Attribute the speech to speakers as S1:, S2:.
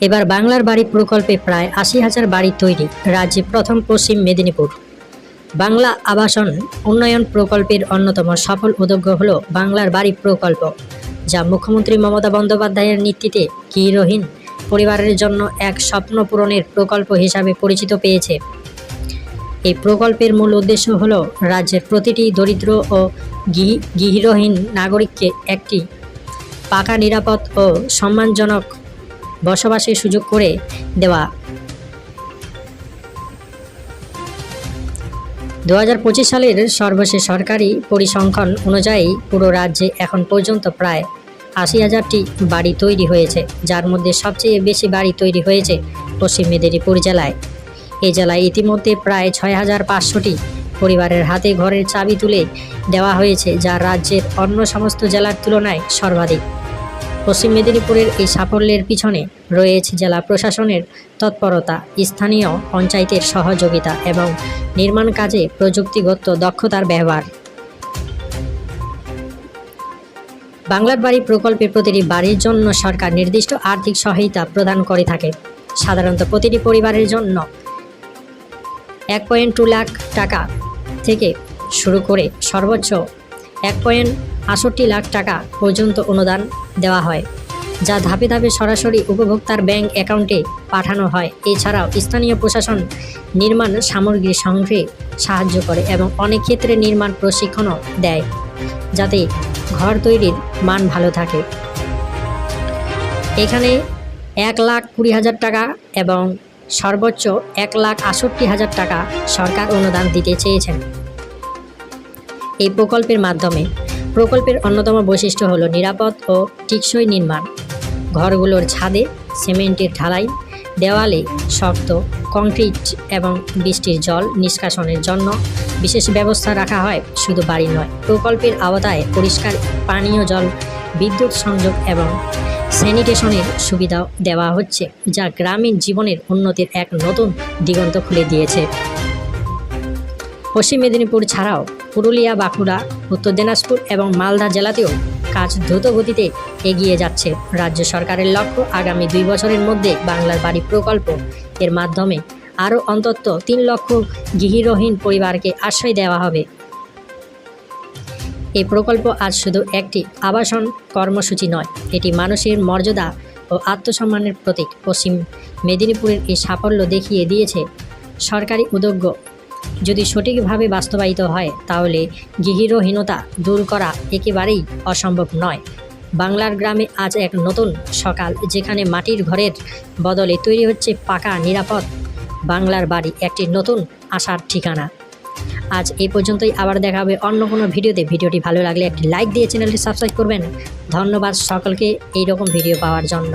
S1: এবার বাংলার বাড়ি প্রকল্পে প্রায় ৮০,০০০ বাড়ি তৈরি। রাজ্যে প্রথম পশ্চিম মেদিনীপুর। বাংলা আবাসন উন্নয়ন প্রকল্পের অন্যতম সফল উদ্যোগ হল বাংলার বাড়ি প্রকল্প, যা মুখ্যমন্ত্রী মমতা বন্দ্যোপাধ্যায়ের নেতৃত্বে গৃহহীন পরিবারের জন্য এক স্বপ্ন পূরণের প্রকল্প হিসাবে পরিচিত পেয়েছে। এই প্রকল্পের মূল উদ্দেশ্য হল রাজ্যের প্রতিটি দরিদ্র ও গৃহহীন নাগরিককে একটি পাকা, নিরাপদ ও সম্মানজনক বসবাসের সুযোগ করে দেওয়া। ২০২৫ সালের সর্বশেষ সরকারি পরিসংখ্যান অনুযায়ী পুরো রাজ্যে এখন পর্যন্ত প্রায় ৮০,০০০টি বাড়ি তৈরি হয়েছে, যার মধ্যে সবচেয়ে বেশি বাড়ি তৈরি হয়েছে পশ্চিম মেদিনীপুর জেলায়। এই জেলায় ইতিমধ্যে প্রায় ৬,৫০০টি পরিবারের হাতে ঘরের চাবি তুলে দেওয়া হয়েছে, যা রাজ্যের অন্য সমস্ত জেলার তুলনায় সর্বাধিক। পশ্চিম মেদিনীপুরের এই সাফল্যের পিছনে রয়েছে জেলা প্রশাসনের তৎপরতা, স্থানীয় পঞ্চায়েতের সহযোগিতা এবং নির্মাণ কাজে প্রযুক্তিগত দক্ষতার ব্যবহার। বাংলার বাড়ি প্রকল্পে প্রতিটি বাড়ির জন্য সরকার নির্দিষ্ট আর্থিক সহায়তা প্রদান করে থাকে। সাধারণত প্রতিটি পরিবারের জন্য ১.২ লাখ টাকা থেকে শুরু করে সর্বোচ্চ ১.৬৮ লাখ টাকা পর্যন্ত অনুদান দেওয়া হয়, যা ধাপে ধাপে সরাসরি উপভোক্তার ব্যাংক অ্যাকাউন্টে পাঠানো হয়। এছাড়াও স্থানীয় প্রশাসন নির্মাণ সামগ্রী সংগ্রহে সাহায্য করে এবং অনেক ক্ষেত্রে নির্মাণ প্রশিক্ষণও দেয়, যাতে ঘর তৈরির মান ভালো থাকে। এখানে ১,২০,০০০ টাকা এবং সর্বোচ্চ ১,৬৮,০০০ টাকা সরকার অনুদান দিতে চেয়েছেন। এই প্রকল্পের অন্যতম বৈশিষ্ট্য হলো নিরাপদ ও টেকসই নির্মাণ। ঘরগুলোর ছাদে সিমেন্টের ঢালাই, দেওয়ালে শক্ত কংক্রিট এবং বৃষ্টির জল নিষ্কাশনের জন্য বিশেষ ব্যবস্থা রাখা হয়। শুধু বাড়ি নয়, প্রকল্পের আওতায় পরিষ্কার পানীয় জল, বিদ্যুৎ সংযোগ এবং স্যানিটেশনের সুবিধাও দেওয়া হচ্ছে, যা গ্রামীণ জীবনের উন্নতির এক নতুন দিগন্ত খুলে দিয়েছে। পশ্চিম মেদিনীপুর ছাড়াও পুরুলিয়া, বাঁকুড়া, উত্তর দিনাজপুর এবং মালদা জেলাতেও কাজ দ্রুত গতিতে এগিয়ে যাচ্ছে। রাজ্য সরকারের লক্ষ্য, আগামী ২ বছরের মধ্যে বাংলার বাড়ি প্রকল্প এর মাধ্যমে আরও অন্তত ৩ লক্ষ গৃহহীন পরিবারকে আশ্রয় দেওয়া হবে। এই প্রকল্প আজ শুধু একটি আবাসন কর্মসূচি নয়, এটি মানুষের মর্যাদা ও আত্মসম্মানের প্রতীক। পশ্চিম মেদিনীপুরের এই সাফল্য দেখিয়ে দিয়েছে সরকারি উদ্যোগ যদি সঠিকভাবে বাস্তবায়িত হয়, তাহলে গৃহহীনতা দূর করা একেবারেই অসম্ভব নয়। বাংলার গ্রামে আজ এক নতুন সকাল, যেখানে মাটির ঘরের বদলে তৈরি হচ্ছে পাকা, নিরাপদ বাংলার বাড়ি, একটি নতুন আশার ঠিকানা। আজ এই পর্যন্তই, আবার দেখা হবে অন্য কোনো ভিডিওতে। ভিডিওটি ভালো লাগলে একটি লাইক দিয়ে চ্যানেলটি সাবস্ক্রাইব করবেন। ধন্যবাদ সকলকে এইরকম ভিডিও পাওয়ার জন্য।